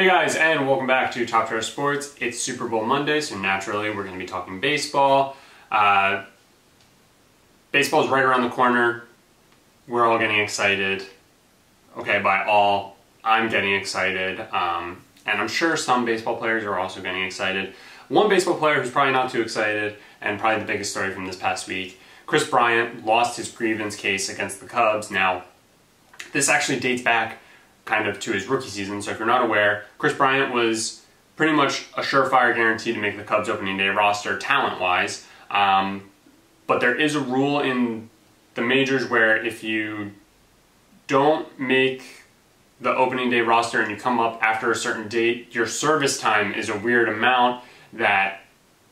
Hey guys, and welcome back to Top Tier Sports. It's Super Bowl Monday, so naturally we're going to be talking baseball. Baseball is right around the corner. We're all getting excited. Okay, by all, I'm getting excited. And I'm sure some baseball players are also getting excited. One baseball player who's probably not too excited, and probably the biggest story from this past week, Kris Bryant lost his grievance case against the Cubs. Now, this actually dates back kind of to his rookie season. So if you're not aware, Kris Bryant was pretty much a surefire guarantee to make the Cubs opening day roster talent-wise. But there is a rule in the majors where if you don't make the opening day roster and you come up after a certain date, your service time is a weird amount that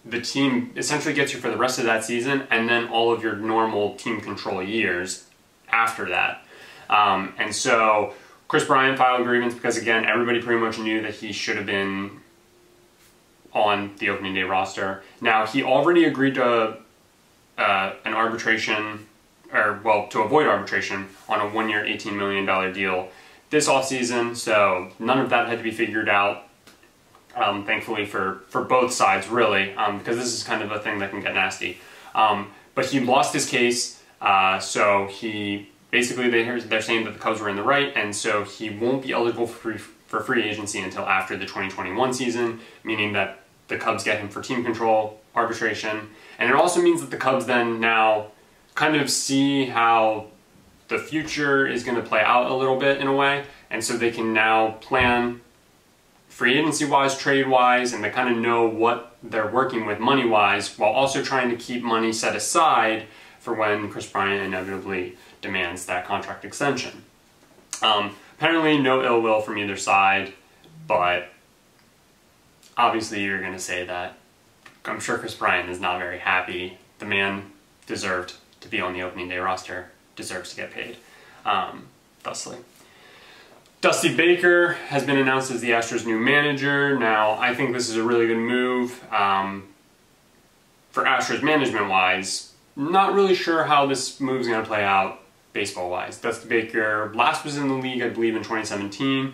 the team essentially gets you for the rest of that season and then all of your normal team control years after that. And so Kris Bryant filed a grievance because, again, everybody pretty much knew that he should have been on the opening day roster. Now, he already agreed to an arbitration, to avoid arbitration on a one-year, $18 million deal this offseason, so none of that had to be figured out, thankfully for both sides, really, because this is kind of a thing that can get nasty. But he lost his case, so he... Basically, they're saying that the Cubs were in the right, and so he won't be eligible for free agency until after the 2021 season, meaning that the Cubs get him for team control, arbitration, and it also means that the Cubs then now kind of see how the future is going to play out a little bit in a way, and so they can now plan free agency-wise, trade-wise, and they kind of know what they're working with money-wise, while also trying to keep money set aside for when Kris Bryant inevitably demands that contract extension. Apparently no ill will from either side, but obviously you're going to say that I'm sure Kris Bryant is not very happy. The man deserved to be on the opening day roster, deserves to get paid, thusly. Dusty Baker has been announced as the Astros' new manager. Now, I think this is a really good move for Astros management-wise. Not really sure how this move is going to play out baseball-wise. Dusty Baker last was in the league, I believe, in 2017.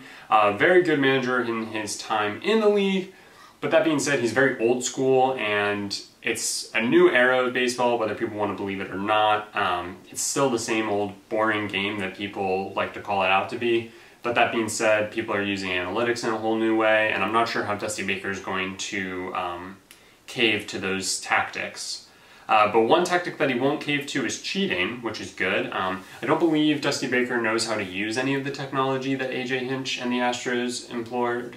Very good manager in his time in the league, but that being said, he's very old school, and it's a new era of baseball, whether people want to believe it or not. It's still the same old boring game that people like to call it out to be. But that being said, people are using analytics in a whole new way, and I'm not sure how Dusty Baker is going to cave to those tactics. But one tactic that he won't cave to is cheating, which is good. I don't believe Dusty Baker knows how to use any of the technology that A.J. Hinch and the Astros employed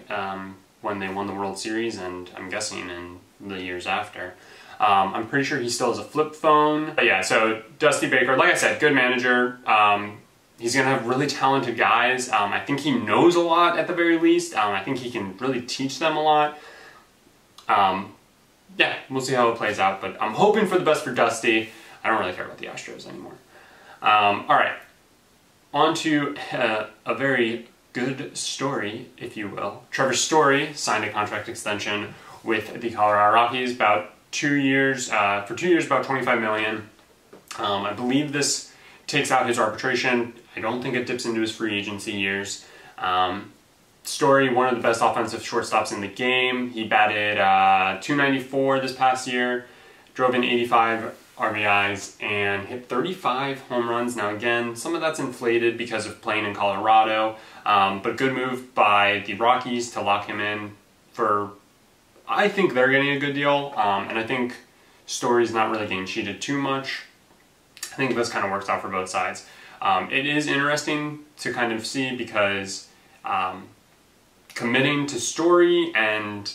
when they won the World Series, and I'm guessing in the years after. I'm pretty sure he still has a flip phone. But yeah, so Dusty Baker, like I said, good manager. He's going to have really talented guys. I think he knows a lot at the very least. I think he can really teach them a lot. Yeah, we'll see how it plays out, but I'm hoping for the best for Dusty. I don't really care about the Astros anymore. All right, on to a very good story, if you will. Trevor Story signed a contract extension with the Colorado Rockies, about 2 years, for 2 years, about $25 million. I believe this takes out his arbitration. I don't think it dips into his free agency years. Story, one of the best offensive shortstops in the game. He batted .294 this past year, drove in 85 RBIs, and hit 35 home runs. Now again, some of that's inflated because of playing in Colorado, but good move by the Rockies to lock him in for, I think they're getting a good deal, and I think Story's not really getting cheated too much. I think this kind of works out for both sides. It is interesting to kind of see because committing to Story and,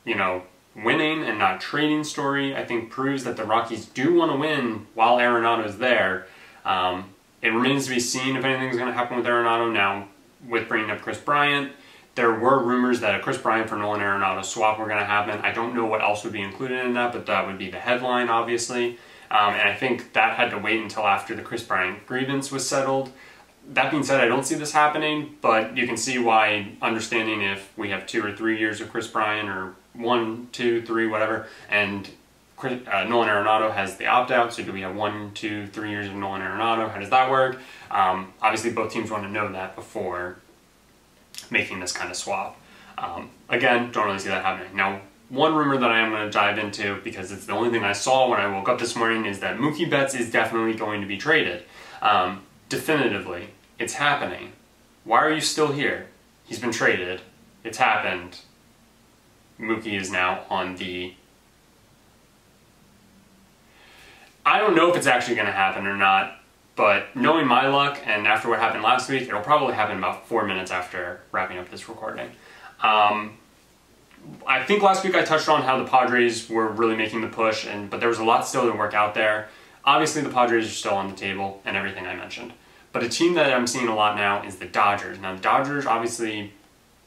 you know, winning and not trading Story, I think proves that the Rockies do want to win while Arenado's there. It remains to be seen if anything's going to happen with Arenado. Now, with bringing up Kris Bryant, there were rumors that a Kris Bryant for Nolan Arenado swap were going to happen. I don't know what else would be included in that, but that would be the headline, obviously. And I think that had to wait until after the Kris Bryant grievance was settled. That being said, I don't see this happening, but you can see why, understanding if we have 2 or 3 years of Kris Bryant, or 1, 2, 3, whatever, and Nolan Arenado has the opt-out, so do we have 1, 2, 3 years of Nolan Arenado? How does that work? Obviously, both teams want to know that before making this kind of swap. Again, don't really see that happening. Now, one rumor that I am going to dive into, because it's the only thing I saw when I woke up this morning, is that Mookie Betts is definitely going to be traded. Definitively. It's happening. Why are you still here? He's been traded. It's happened. Mookie is now on the... I don't know if it's actually going to happen or not, but knowing my luck, and after what happened last week, it'll probably happen about 4 minutes after wrapping up this recording. I think last week I touched on how the Padres were really making the push, but there was a lot still to work out there. Obviously, the Padres are still on the table and everything I mentioned. But a team that I'm seeing a lot now is the Dodgers. Now, the Dodgers obviously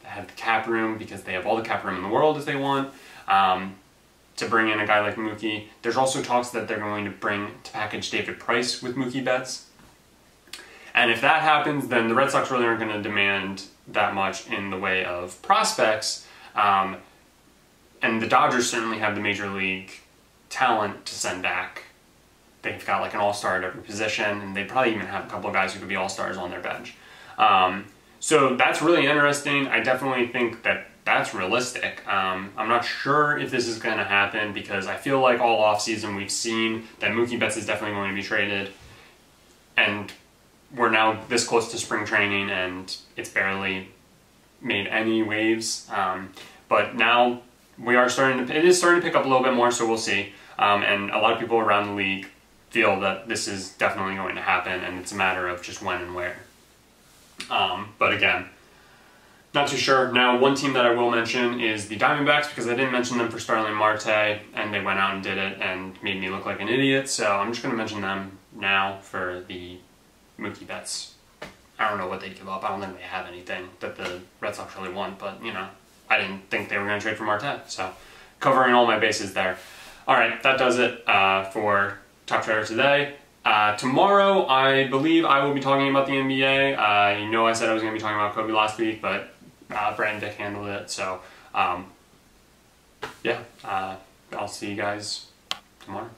have the cap room because they have all the cap room in the world if they want to bring in a guy like Mookie. There's also talks that they're going to package David Price with Mookie Betts. And if that happens, then the Red Sox really aren't going to demand that much in the way of prospects. And the Dodgers certainly have the major league talent to send back. They've got like an all-star at every position, and they probably even have a couple of guys who could be all-stars on their bench. So that's really interesting. I definitely think that that's realistic. I'm not sure if this is going to happen because I feel like all offseason we've seen that Mookie Betts is definitely going to be traded, and we're now this close to spring training, and it's barely made any waves. But now it is starting to pick up a little bit more, so we'll see. And a lot of people around the league feel that this is definitely going to happen, and it's a matter of just when and where. But again, not too sure. Now, one team that I will mention is the Diamondbacks, because I didn't mention them for Starling Marte, and they went out and did it and made me look like an idiot, so I'm just going to mention them now for the Mookie Betts. I don't know what they'd give up. I don't think they have anything that the Red Sox really want, but, you know, I didn't think they were going to trade for Marte, so covering all my bases there. All right, that does it for Top Trader today. Tomorrow, I believe I will be talking about the NBA. You know I said I was going to be talking about Kobe last week, but Brad and Dick handled it, so yeah, I'll see you guys tomorrow.